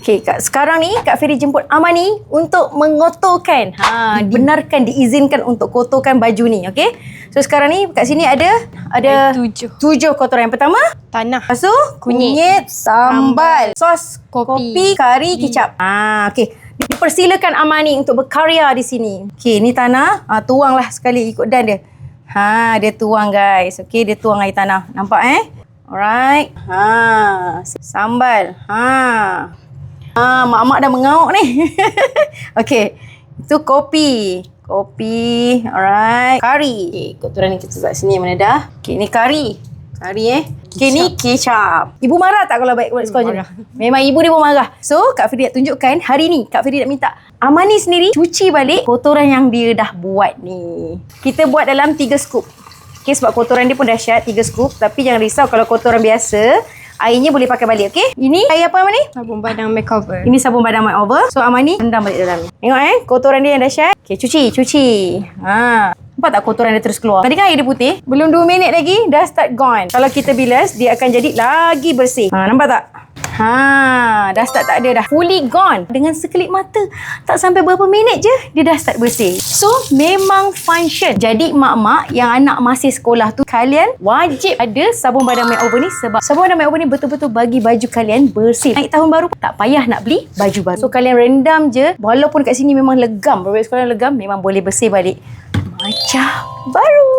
Okay, sekarang ni Kak Feri jemput Amani untuk mengotorkan. Dibenarkan, diizinkan untuk kotorkan baju ni. Okay. So sekarang ni kat sini ada 7 kotoran. Yang pertama, tanah. lepas tu kunyit, sambal, sos, kopi, kari, kicap. Okay. Dipersilakan Amani untuk berkarya di sini. Okay, ni tanah. Tuanglah sekali ikut dan dia. Dia tuang guys. Okay, dia tuang air tanah. Nampak Alright. Sambal. Mak-mak dah mengauk ni. Okay. Itu kopi. Alright. Kari. Okay, kotoran ni kita buat sini mana dah. Okay, ni kari. Okay, ni kicap. Ibu marah tak kalau baik buat sekolah je? Memang ibu dia pun marah. So, Kak Feri nak tunjukkan hari ni. Kak Feri nak minta Amani sendiri cuci balik kotoran yang dia dah buat ni. Kita buat dalam 3 scoop. Okay, sebab kotoran dia pun dahsyat 3 scoop. Tapi jangan risau kalau kotoran biasa, airnya boleh pakai balik, okey? Ini air apa Amani? Sabun badang makeover. Ini sabun badang makeover. So Amani rendam balik dalam ni. Tengok kotoran dia yang dahsyat. Okey, cuci. Nampak tak kotoran dia terus keluar? Tadi kan air dia putih. Belum 2 minit lagi dah start gone. Kalau kita bilas, dia akan jadi lagi bersih. Nampak tak? Dah start tak ada dah. Fully gone. Dengan sekelip mata, tak sampai berapa minit je, dia dah start bersih. So, memang function. Jadi, mak-mak yang anak masih sekolah tu, kalian wajib ada sabun badang makeover ni sebab sabun badang makeover ni betul-betul bagi baju kalian bersih. Naik tahun baru, tak payah nak beli baju baru. So, kalian rendam je. Walaupun kat sini memang legam. Beberapa sekolah legam, memang boleh bersih balik. Macam baru.